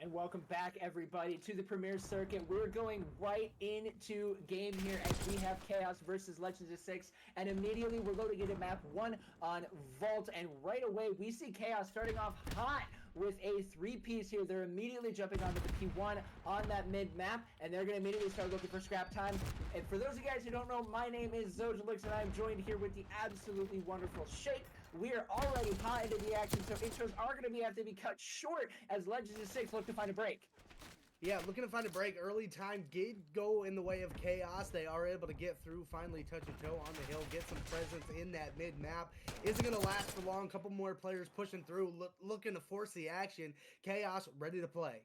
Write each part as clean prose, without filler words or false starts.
And welcome back, everybody, to the Premier Circuit. We're going right into game here as we have Chaos versus Legends of 6. And immediately we're loading into map 1 on Vault. And right away, we see Chaos starting off hot with a 3-piece here. They're immediately jumping onto the P1 on that mid-map, and they're going to immediately start looking for scrap time. And for those of you guys who don't know, my name is lo6, and I'm joined here with the absolutely wonderful Shake. We are already hot into the action, so intros are going to have to be cut short as Legends of 6 look to find a break. Yeah, looking to find a break. Early time did go in the way of Chaos. They are able to get through, finally touch a toe on the hill, get some presence in that mid-map. Isn't going to last for long. Couple more players pushing through, looking to force the action. Chaos ready to play.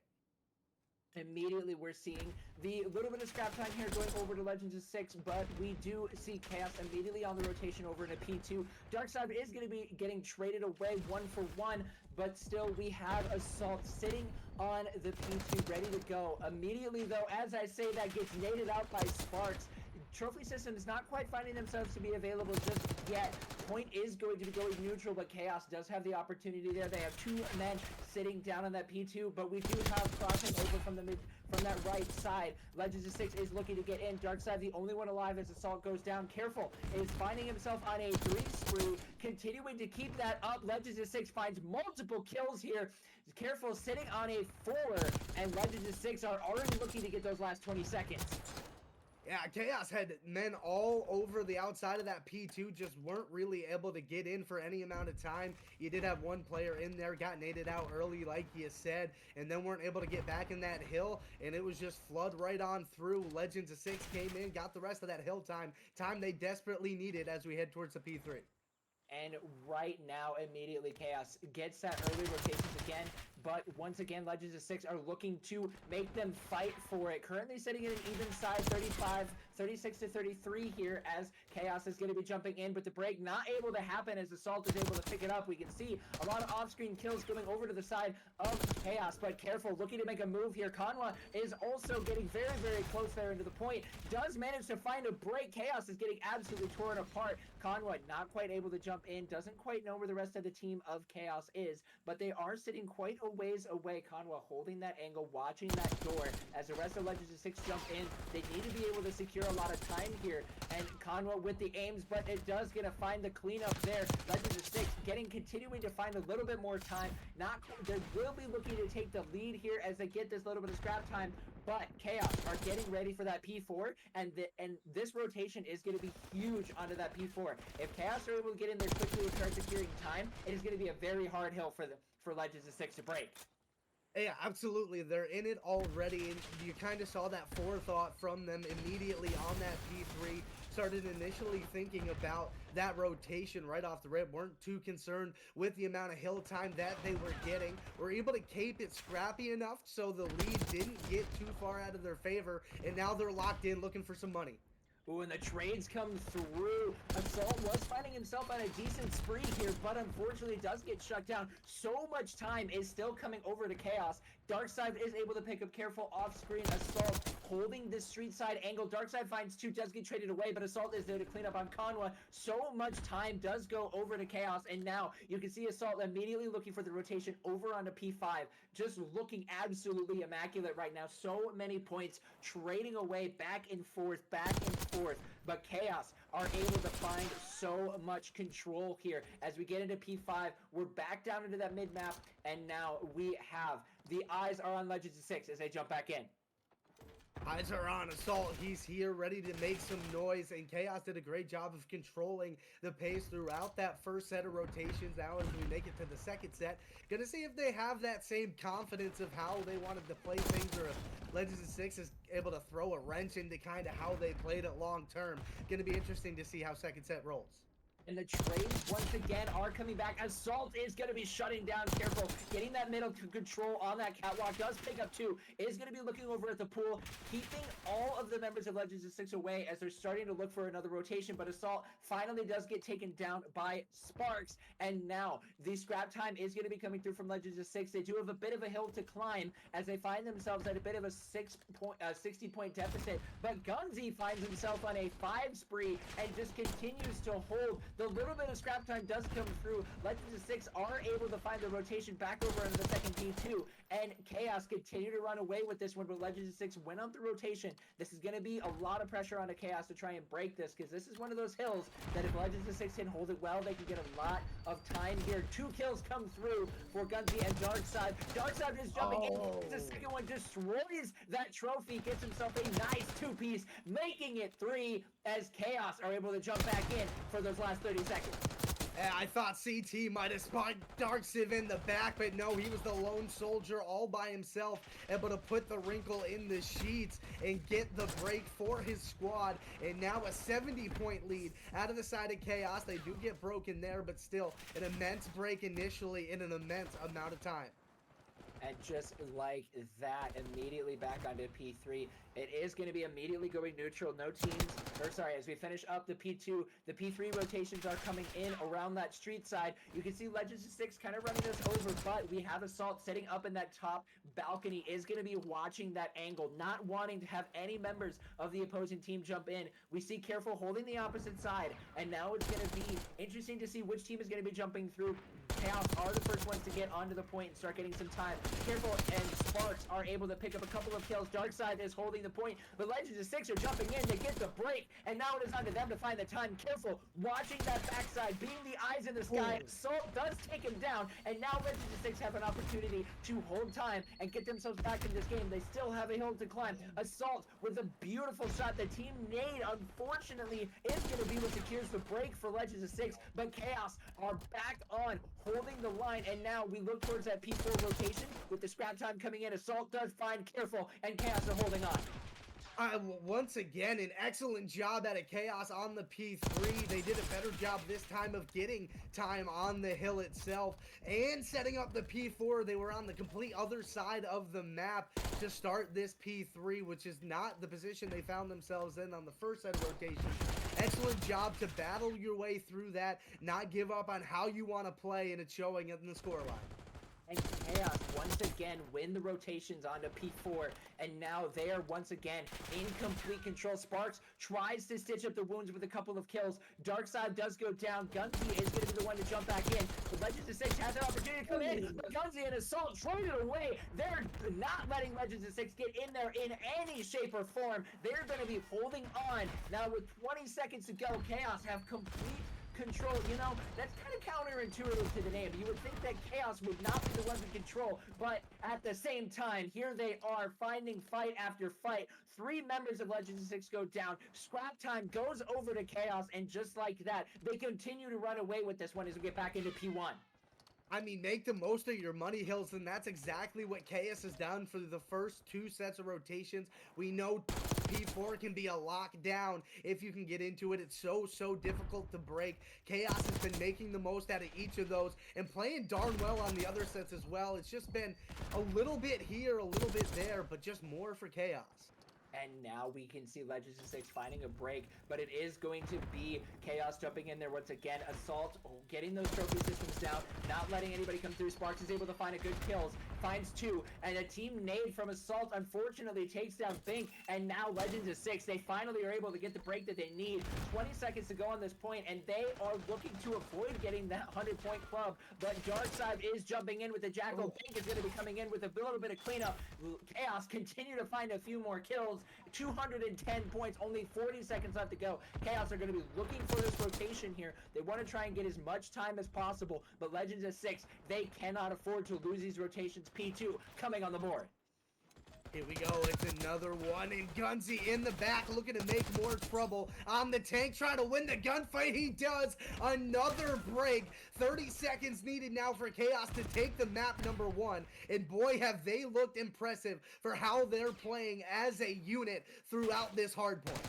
Immediately we're seeing the little bit of scrap time here going over to Legends of 6, but we do see Chaos immediately on the rotation over into P2. Darkside is going to be getting traded away 1-for-1, but still we have Assault sitting on the P2 ready to go. Immediately though, as I say that, gets naded out by Sparks. Trophy system is not quite finding themselves to be available just yet. Point is going to be going neutral, but Chaos does have the opportunity there. They have two men sitting down on that P2, but we do have crossing over from that right side. Legends of 6 is looking to get in. Darkside, the only one alive as Assault goes down. Careful is finding himself on a 3 spree, continuing to keep that up. Legends of 6 finds multiple kills here. Careful sitting on a 4, and Legends of 6 are already looking to get those last 20 seconds. Yeah, Chaos had men all over the outside of that P2, just weren't really able to get in for any amount of time. You did have one player in there, got naded out early like you said, and then weren't able to get back in that hill, and it was just flood right on through. Legends of 6 came in, got the rest of that hill time they desperately needed as we head towards the P3. And right now, immediately, Chaos gets that early rotations again. But once again, Legends of 6 are looking to make them fight for it. Currently sitting at an even side, 36-33 here as Chaos is going to be jumping in. But the break not able to happen as Assault is able to pick it up. We can see a lot of off-screen kills going over to the side of Chaos. But careful, looking to make a move here. Conwa is also getting very, very close there into the point. Does manage to find a break. Chaos is getting absolutely torn apart. Conwa not quite able to jump in. Doesn't quite know where the rest of the team of Chaos is. But they are sitting quite a ways away. Conwa holding that angle, watching that door as the rest of Legends of 6 jump in. They need to be able to secure a lot of time here, and Conwa with the aims, but it does get to find the cleanup there. Legends of 6 continuing to find a little bit more time. They will be looking to take the lead here as they get this little bit of scrap time, but Chaos are getting ready for that P4, and this rotation is going to be huge onto that P4. If Chaos are able to get in there quickly and start securing time, it is going to be a very hard hill for Legends of 6 to break. Yeah, absolutely. They're in it already, and you kind of saw that forethought from them immediately on that P3. Started initially thinking about that rotation right off the rip. Weren't too concerned with the amount of hill time that they were getting. Were able to keep it scrappy enough so the lead didn't get too far out of their favor, and now they're locked in looking for some money. Ooh, and the trades come through. Assault was finding himself on a decent spree here, but unfortunately does get shut down. So much time is still coming over to Chaos. Darkside is able to pick up careful off-screen. Assault holding this street side angle. Darkside finds 2, does get traded away, but Assault is there to clean up on Conwa. So much time does go over to Chaos, and now you can see Assault immediately looking for the rotation over onto P5. Just looking absolutely immaculate right now. So many points trading away back and forth, but Chaos are able to find so much control here. As we get into P5, we're back down into that mid-map, and now we have the eyes are on Legends of 6 as they jump back in. Eyes are on Assault. He's here ready to make some noise, and Chaos did a great job of controlling the pace throughout that first set of rotations. Now as we make it to the second set, gonna see if they have that same confidence of how they wanted to play things, or if Legends of 6 is able to throw a wrench into kind of how they played it long term. Gonna be interesting to see how second set rolls. And the trades once again are coming back. Assault is going to be shutting down. Careful, getting that middle control on that catwalk. Does pick up 2. Is going to be looking over at the pool, keeping all of the members of Legends of 6 away as they're starting to look for another rotation. But Assault finally does get taken down by Sparks. And now the scrap time is going to be coming through from Legends of 6. They do have a bit of a hill to climb as they find themselves at a bit of a 60-point deficit. But Gunzy finds himself on a 5 spree and just continues to hold The little bit of scrap time does come through. Legends of 6 are able to find the rotation back over into the second P2, and Kaos continue to run away with this one, but Legends of 6 went up the rotation. This is going to be a lot of pressure on Kaos to try and break this, because this is one of those hills that if Legends of 6 can hold it well, they can get a lot of time here. 2 kills come through for Gunzy and Darkside. Darkside is jumping in. The second one destroys that trophy, gets himself a nice 2-piece, making it 3 as Kaos are able to jump back in for those last 30 seconds. I thought CT might have spotted Darksiv in the back, but no, he was the lone soldier all by himself, able to put the wrinkle in the sheets and get the break for his squad. And now a 70-point lead out of the side of Kaos. They do get broken there, but still an immense break initially in an immense amount of time. And just like that, immediately back onto P3. It is going to be immediately going neutral. No teams, or sorry, as we finish up the P2, the P3 rotations are coming in around that street side. You can see Legends of 6 kind of running this over, but we have Assault sitting up in that top balcony, is going to be watching that angle, not wanting to have any members of the opposing team jump in. We see Careful holding the opposite side, and now it's going to be interesting to see which team is going to be jumping through. Kaos are the first ones to get onto the point and start getting some time. Careful and Sparks are able to pick up a couple of kills. Darkside is holding the point, but Legends of 6 are jumping in. They get the break, and now it is on to them to find the time. Careful watching that backside, being the eyes in the sky. Assault does take him down, and now Legends of 6 have an opportunity to hold time and get themselves back in this game. They still have a hill to climb. Assault with a beautiful shot. The team Nade, unfortunately, is going to be what secures the break for Legends of 6, but Kaos are back on, holding the line, and now we look towards that P4 rotation with the scrap time coming in. Assault does find Careful, and Kaos are holding on. Once again, an excellent job out of Kaos on the P3. They did a better job this time of getting time on the hill itself and setting up the P4. They were on the complete other side of the map to start this P3, which is not the position they found themselves in on the first set of rotations. Excellent job to battle your way through that, not give up on how you want to play, and it's showing in the scoreline. And Kaos once again win the rotations onto P4, and now they are once again in complete control. Sparks tries to stitch up the wounds with a couple of kills. Darkside does go down. Gunzy is going to be the one to jump back in. The Legends of 6 has an opportunity to come in, but Gunzy and Assault trade it away. They're not letting Legends of 6 get in there in any shape or form. They're going to be holding on. Now with 20 seconds to go, Kaos have complete control. You know, that's kind of counterintuitive to the name. You would think that Kaos would not be the ones in control, but at the same time, here they are finding fight after fight. 3 members of Legends of 6 go down. Scrap time goes over to Kaos, and just like that, they continue to run away with this one as we get back into P1. I mean, make the most of your money hills, and that's exactly what Kaos has done for the first 2 sets of rotations. We know P4 can be a lockdown if you can get into it. It's so difficult to break. Kaos has been making the most out of each of those and playing darn well on the other sets as well. It's just been a little bit here, a little bit there, but just more for Kaos. And now we can see Legends of 6 finding a break, but it is going to be Kaos jumping in there once again. Assault getting those trophy systems down, not letting anybody come through. Sparks is able to find a good kills, finds 2, and a team Nade from Assault unfortunately takes down Bink, and now Legends of 6, they finally are able to get the break that they need. 20 seconds to go on this point, and they are looking to avoid getting that 100-point club, but Darkside is jumping in with the Jackal. Bink is going to be coming in with a little bit of cleanup. Kaos continue to find a few more kills. 210 points, only 40 seconds left to go. Kaos are going to be looking for this rotation here. They want to try and get as much time as possible, but Legends of 6, they cannot afford to lose these rotations. P2 coming on the board. Here we go, it's another one, and Gunzy in the back looking to make more trouble on the tank, trying to win the gunfight. He does. Another break. 30 seconds needed now for Kaos to take the map number 1, and boy have they looked impressive for how they're playing as a unit throughout this hard point.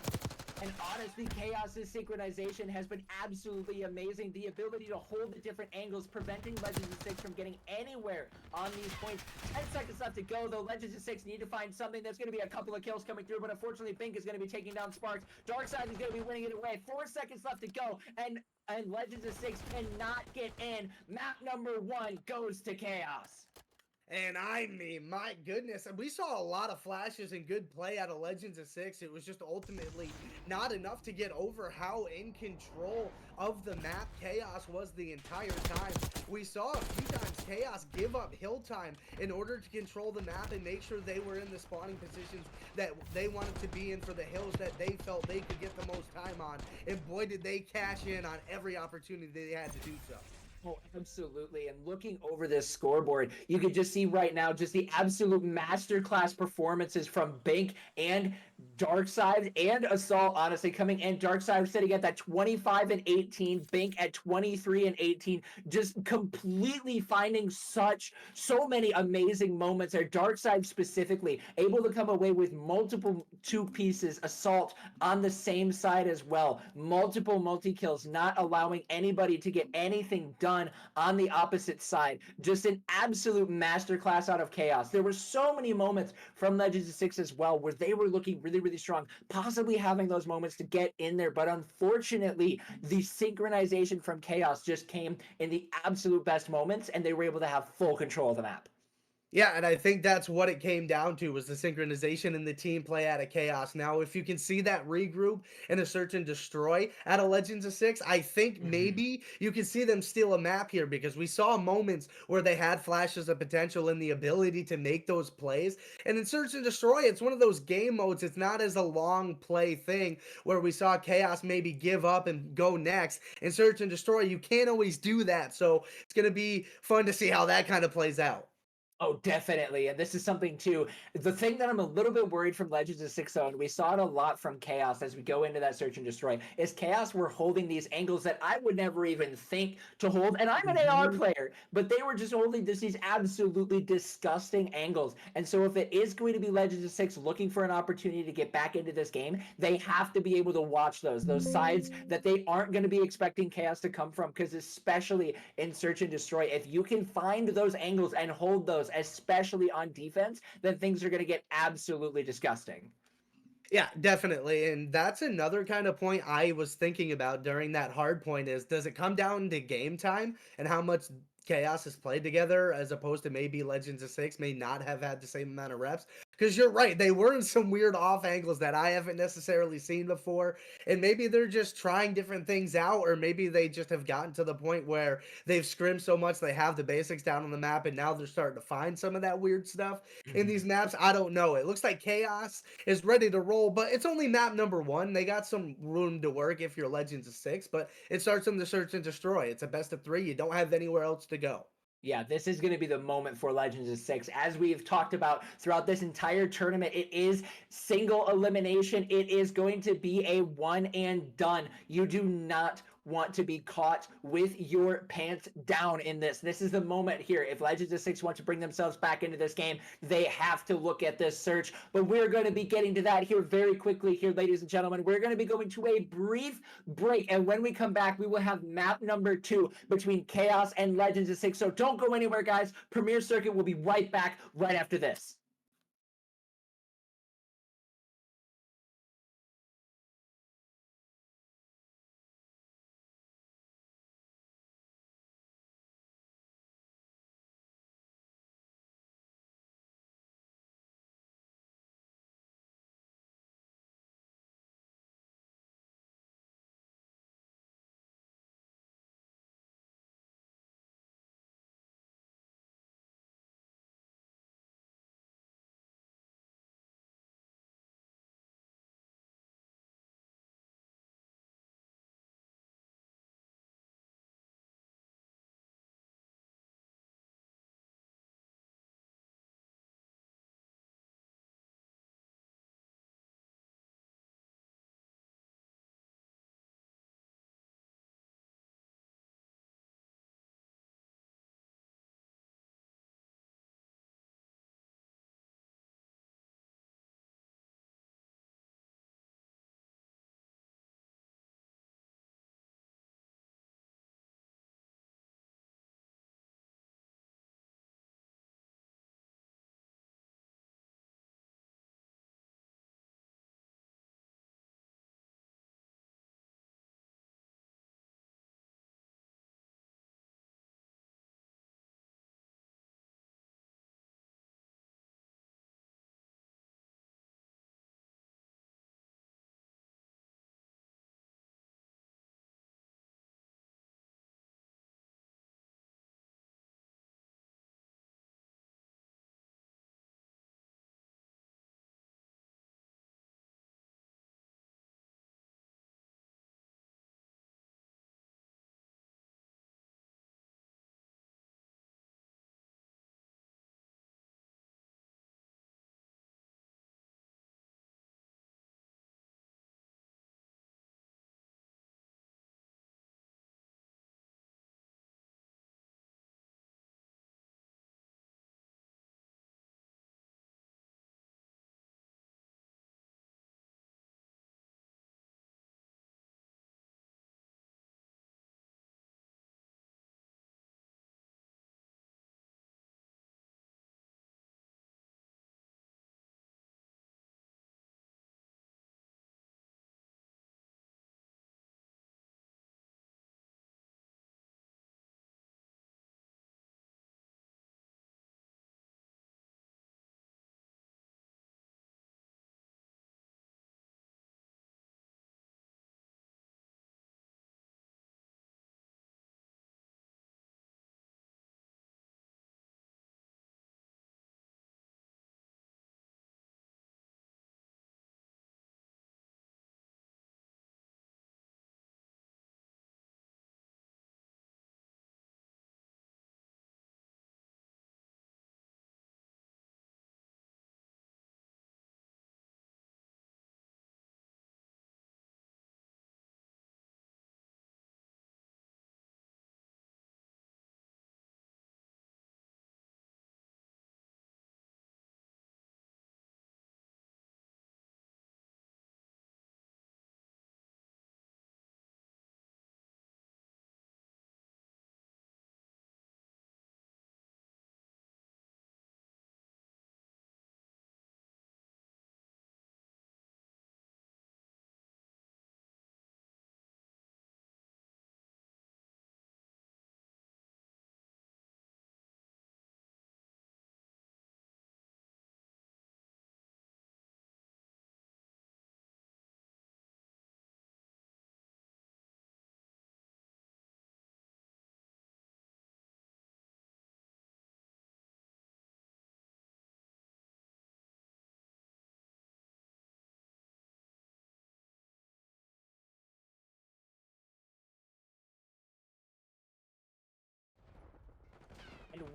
And honestly, Kaos' synchronization has been absolutely amazing. The ability to hold the different angles, preventing Legends of 6 from getting anywhere on these points. 10 seconds left to go, though. Legends of 6 need to find something. There's going to be a couple of kills coming through, but unfortunately, Bink is going to be taking down Sparks. Darkside is going to be winning it away. 4 seconds left to go, and Legends of 6 cannot get in. Map number 1 goes to Kaos. And I mean, my goodness, we saw a lot of flashes and good play out of Legends of Six. It was just ultimately not enough to get over how in control of the map Chaos was the entire time. We saw a few times Chaos give up hill time in order to control the map and make sure they were in the spawning positions that they wanted to be in for the hills that they felt they could get the most time on. And boy, did they cash in on every opportunity they had to do so. Oh, absolutely. And looking over this scoreboard, you can just see right now just the absolute masterclass performances from Bank and Darkside and Assault, honestly, coming in. Darkside sitting at that 25 and 18, Bank at 23 and 18, just completely finding so many amazing moments there. Darkside specifically able to come away with multiple two pieces, Assault on the same side as well, multiple multi-kills, not allowing anybody to get anything done on the opposite side. Just an absolute masterclass out of Chaos. There were so many moments from Legends of Six as well where they were looking really, really strong, possibly having those moments to get in there. But unfortunately, the synchronization from Chaos just came in the absolute best moments, and they were able to have full control of the map. Yeah, and I think that's what it came down to was the synchronization and the team play out of Chaos. Now, if you can see that regroup and a search and destroy out of Legends of Six, I think maybe you can see them steal a map here because we saw moments where they had flashes of potential and the ability to make those plays. And in search and destroy, it's one of those game modes. It's not as a long play thing where we saw Chaos maybe give up and go next. In search and destroy, you can't always do that. So it's going to be fun to see how that kind of plays out. Oh, definitely. And this is something too. The thing that I'm a little bit worried from Legends of Six, and we saw it a lot from Chaos as we go into that search and destroy, is Chaos were holding these angles that I would never even think to hold. And I'm an AR Mhm. player, but they were just holding these absolutely disgusting angles. And so if it is going to be Legends of Six looking for an opportunity to get back into this game, they have to be able to watch those sides that they aren't going to be expecting Chaos to come from. Because especially in search and destroy, if you can find those angles and hold those, especially on defense, then things are going to get absolutely disgusting. Yeah, definitely. And that's another kind of point I was thinking about during that hard point is does it come down to game time and how much Chaos has played together as opposed to maybe Legends of Six may not have had the same amount of reps? Because you're right, they were in some weird off angles that I haven't necessarily seen before. And maybe they're just trying different things out, or maybe they just have gotten to the point where they've scrimmed so much they have the basics down on the map and now they're starting to find some of that weird stuff in these maps. I don't know. It looks like Chaos is ready to roll, but it's only map number one. They got some room to work if you're Legends of Six, but it starts them to search and destroy. It's a best of three. You don't have anywhere else to go. Yeah, this is going to be the moment for Legends of Six. As we've talked about throughout this entire tournament, it is single elimination. It is going to be a one and done. You do not want to be caught with your pants down in this. This is the moment here. If Legends of Six want to bring themselves back into this game, they have to look at this search. But we're going to be getting to that here very quickly here, ladies and gentlemen. We're going to be going to a brief break. And when we come back, we will have map number 2 between Chaos and Legends of Six. So don't go anywhere, guys. Premier Circuit will be right back right after this.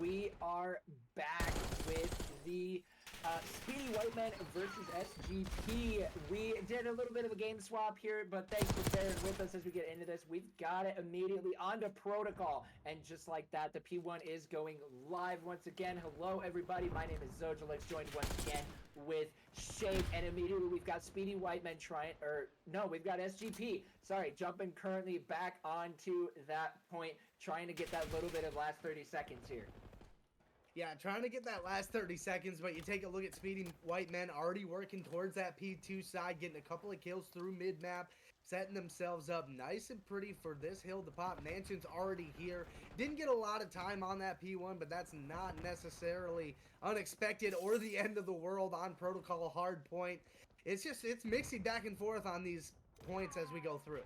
we are back with the Speedy Whiteman versus SGP. We did a little bit of a game swap here, but thanks for bearing with us as we get into this. We've got it immediately onto protocol, and just like that, the P1 is going live once again. Hello, everybody. My name is lo6, joined once again with Shake, and immediately we've got Speedy Whiteman we've got SGP, jumping currently back onto that point, trying to get that little bit of last 30 seconds here. Yeah, trying to get that last 30 seconds, but you take a look at Speedy Whiteman already working towards that P2 side, getting a couple of kills through mid-map, setting themselves up nice and pretty for this hill to pop. Mansion's already here. Didn't get a lot of time on that P1, but that's not necessarily unexpected or the end of the world on protocol hard point. It's mixing back and forth on these points as we go through.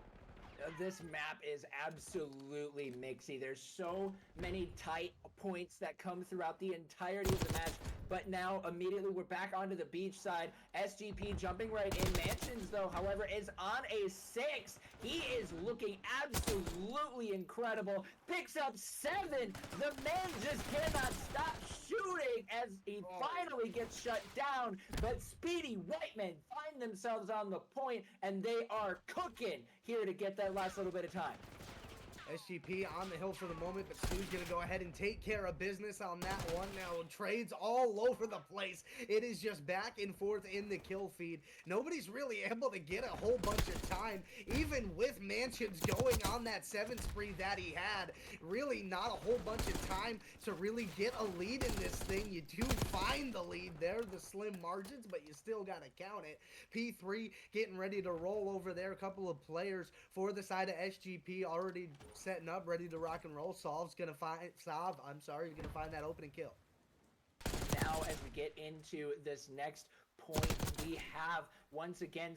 This map is absolutely mixy. There's so many tight points that come throughout the entirety of the match, but now immediately we're back onto the beach side. SGP jumping right in. Mansions, though, however, is on a 6. He is looking absolutely incredible. Picks up 7. The man just cannot stop shooting as he finally gets shut down, but Speedy Whiteman find themselves on the point, and they are cooking here to get that last little bit of time. SGP on the hill for the moment, but Stu's going to go ahead and take care of business on that one. Now, trades all over the place. It is just back and forth in the kill feed. Nobody's really able to get a whole bunch of time, even with Mansions going on that 7 spree that he had. Really not a whole bunch of time to really get a lead in this thing. You do find the lead there, the slim margins, but you still got to count it. P3 getting ready to roll over there. A couple of players for the side of SGP already setting up, ready to rock and roll. He's gonna find that opening kill. Now, as we get into this next point, we have once again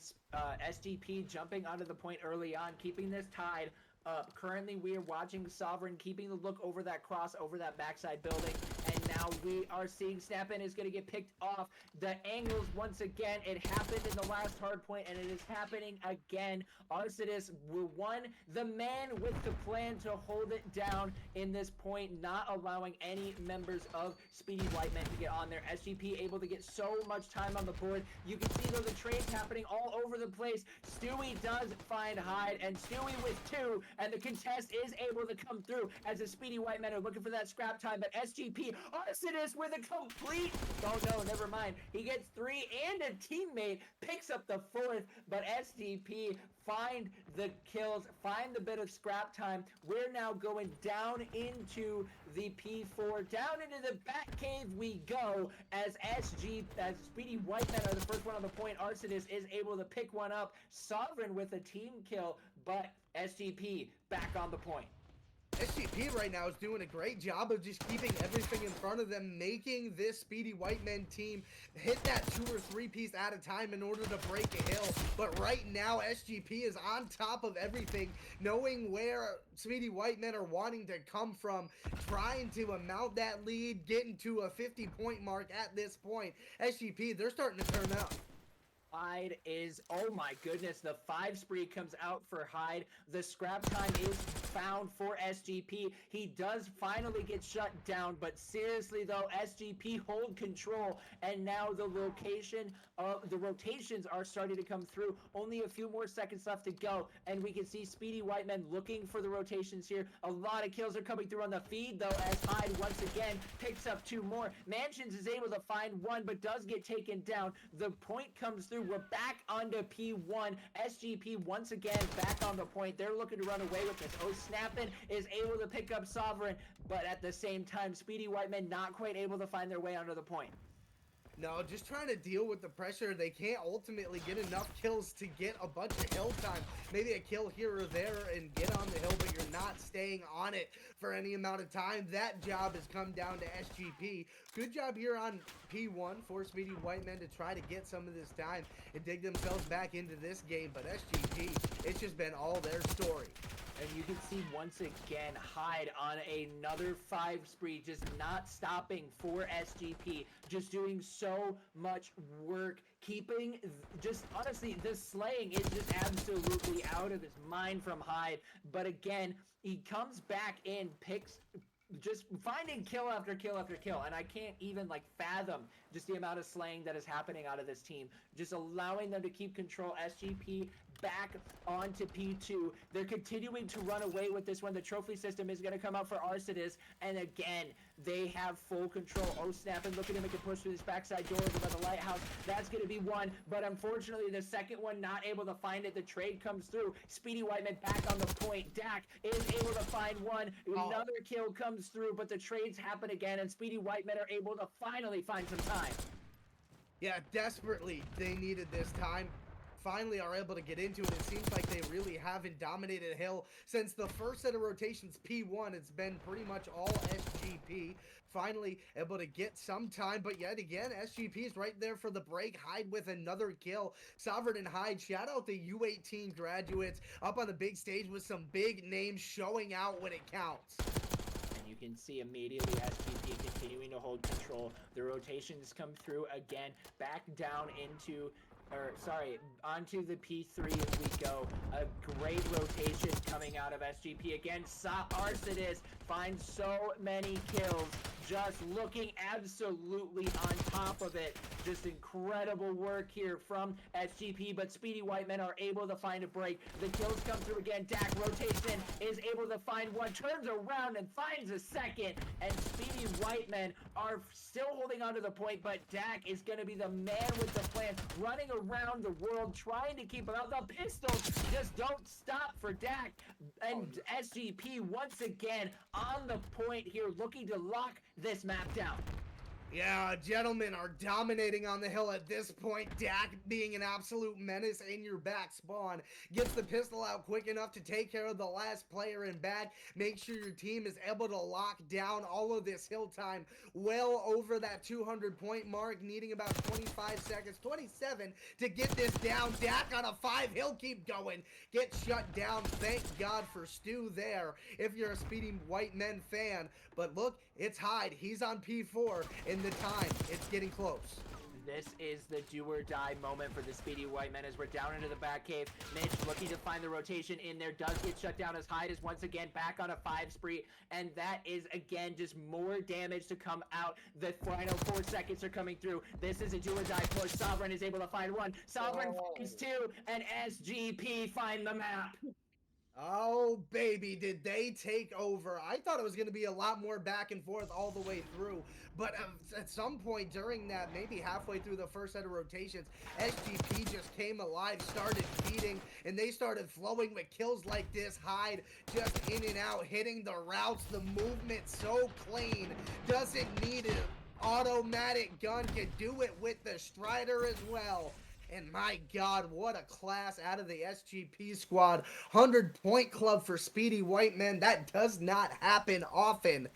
SGP jumping onto the point early on, keeping this tied up. Currently, we are watching Sovereign keeping the look over that cross, over that backside building, and now we are seeing Snap-In is going to get picked off. The angles, once again, it happened in the last hard point, and it is happening again. Arcidus won, the man with the plan to hold it down in this point, not allowing any members of Speedy Whiteman to get on there. SGP able to get so much time on the board. You can see, though, the trades happening all over the place. Stewie does find Hyde, and Stewie with 2, and the contest is able to come through as the Speedy Whitemen are looking for that scrap time, but SGP, Arcidus with a complete, oh no, never mind. He gets 3 and a teammate picks up the 4th, but SGP find the kills, find the bit of scrap time. We're now going down into the P4, down into the back cave we go as Speedy Whitemen are the first one on the point. Arcidus is able to pick one up. Sovereign with a team kill, but SGP back on the point. SGP right now is doing a great job of just keeping everything in front of them, making this Speedy Whitemen team hit that 2 or 3 piece at a time in order to break a hill. But right now, SGP is on top of everything, knowing where Speedy Whitemen are wanting to come from, trying to amount that lead, getting to a 50-point mark at this point. SGP, they're starting to turn up. Hyde is, oh my goodness, the 5 spree comes out for Hyde. The scrap time is found for SGP. He does finally get shut down, but seriously though, SGP hold control, and now the rotations are starting to come through. Only a few more seconds left to go, and we can see Speedy Whitemen looking for the rotations here. A lot of kills are coming through on the feed though, as Hyde once again picks up 2 more. Mansions is able to find 1, but does get taken down. The point comes through. We're back onto P1. SGP once again back on the point. They're looking to run away with this. Snap-In is able to pick up Sovereign, but at the same time, Speedy Whitemen not quite able to find their way onto the point. No, just trying to deal with the pressure. They can't ultimately get enough kills to get a bunch of hill time. Maybe a kill here or there and get on the hill, but you're not staying on it for any amount of time. That job has come down to SGP. Good job here on P1 for Speedy Whitemen to try to get some of this time and dig themselves back into this game. But SGP, it's just been all their story. And you can see once again Hyde on another 5 spree, just not stopping for SGP, just doing so much work, keeping, just honestly, the slaying is just absolutely out of his mind from Hyde. But again, he comes back in, picks just finding kill after kill after kill, and I can't even like fathom just the amount of slaying that is happening out of this team. Just allowing them to keep control. SGP back onto P2. They're continuing to run away with this one. The trophy system is going to come out for Arcidus, and again, they have full control. Oh snap, and looking to make a push through this backside door over by the lighthouse. That's going to be one, but unfortunately the second one not able to find it. The trade comes through. Speedy Whiteman back on the point. Dak is able to find one. Another kill comes through, but the trades happen again, and Speedy Whiteman are able to finally find some time. Yeah, desperately they needed this time. Finally are able to get into it. It seems like they really haven't dominated Hill since the first set of rotations P1. It's been pretty much all SGP. Finally able to get some time, but yet again, SGP is right there for the break. Hyde with another kill. Sovereign and Hyde, shout out the U18 graduates up on the big stage with some big names showing out when it counts. And you can see immediately SGP continuing to hold control. The rotations come through again, back down into onto the P3 as we go. A great rotation coming out of SGP. Again, Arcidus finds so many kills. Just looking absolutely on top of it. Just incredible work here from SGP, but Speedy Whitemen are able to find a break. The kills come through again. Dak rotates in, is able to find one, turns around and finds a second, and Speedy Whitemen are still holding on to the point, but Dak is going to be the man with the plan, running around the world, trying to keep him out. The pistols just don't stop for Dak, and SGP once again on the point here, looking to lock this map down. Yeah, gentlemen are dominating on the hill at this point. Dak being an absolute menace in your back spawn. Gets the pistol out quick enough to take care of the last player in back. Make sure your team is able to lock down all of this hill time. Well over that 200 point mark, needing about 25 seconds, 27 to get this down. Dak on a 5, he'll keep going. Get shut down. Thank God for Stu there if you're a Speedy White Men fan. But look, it's Hyde. He's on P4 in the time. It's getting close. This is the do or die moment for the Speedy White Men as we're down into the back cave. Mitch looking to find the rotation in there, does get shut down as Hyde is once again back on a 5 spree, and that is again just more damage to come out. The final 4 seconds are coming through. This is a do or die push. Sovereign is able to find one. Sovereign finds 2, and SGP find the map. Oh, baby, did they take over. I thought it was going to be a lot more back and forth all the way through. But at some point during that, maybe halfway through the first set of rotations, SGP just came alive, started feeding, and they started flowing with kills like this. Hyde just in and out, hitting the routes, the movement so clean. Doesn't need an automatic gun, can do it with the Strider as well. And my God, what a class out of the SGP squad. 100-point club for Speedy White Men. That does not happen often.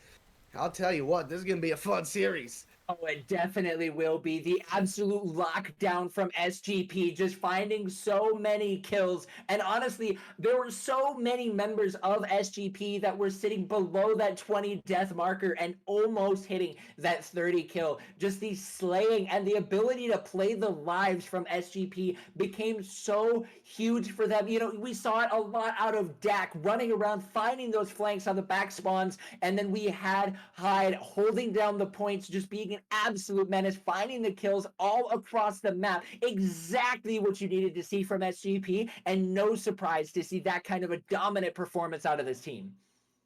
I'll tell you what, this is going to be a fun series. Oh, it definitely will be. The absolute lockdown from SGP, just finding so many kills. And honestly, there were so many members of SGP that were sitting below that 20 death marker and almost hitting that 30 kill. Just the slaying and the ability to play the lives from SGP became so huge for them. You know, we saw it a lot out of Dak running around, finding those flanks on the back spawns. And then we had Hyde holding down the points, just being an absolute menace, finding the kills all across the map. Exactly what you needed to see from SGP, and no surprise to see that kind of a dominant performance out of this team.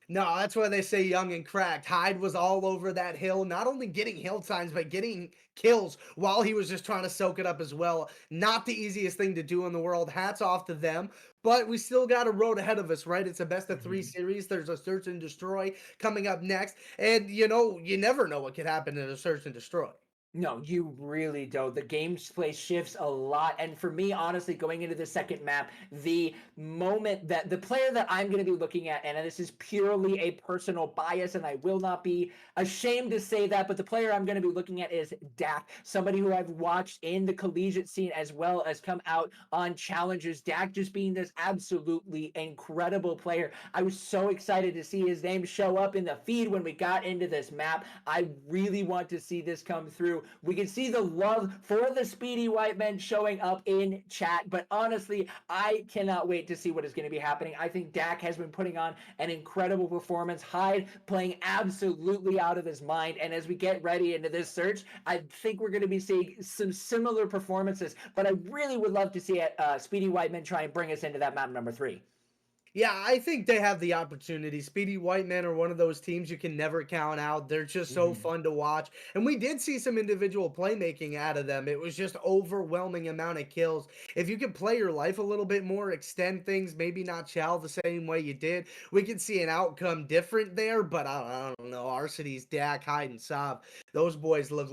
No, that's why they say young and cracked. Hyde was all over that hill, not only getting hill times, but getting kills while he was just trying to soak it up as well. Not the easiest thing to do in the world. Hats off to them. But we still got a road ahead of us, right? It's a best of 3 series. There's a search and destroy coming up next. And, you know, you never know what could happen in a search and destroy. No, you really don't. The gameplay shifts a lot. And for me, honestly, going into the second map, the moment that the player that I'm going to be looking at, and this is purely a personal bias, and I will not be ashamed to say that, but the player I'm going to be looking at is Dak, somebody who I've watched in the collegiate scene as well as come out on challengers. Dak just being this absolutely incredible player. I was so excited to see his name show up in the feed when we got into this map. I really want to see this come through. through. We can see the love for the Speedy White Men showing up in chat, but honestly, I cannot wait to see what is going to be happening. I think Dak has been putting on an incredible performance. Hyde playing absolutely out of his mind, and as we get ready into this search, I think we're going to be seeing some similar performances, but I really would love to see Speedy White Men try and bring us into that map number 3. Yeah, I think they have the opportunity. Speedy White Men are one of those teams you can never count out. They're just so fun to watch. And we did see some individual playmaking out of them. It was just overwhelming amount of kills. If you could play your life a little bit more, extend things, maybe not chow the same way you did, we could see an outcome different there. But I don't know. Arcitys, Dak, Hyde, and Saab, those boys look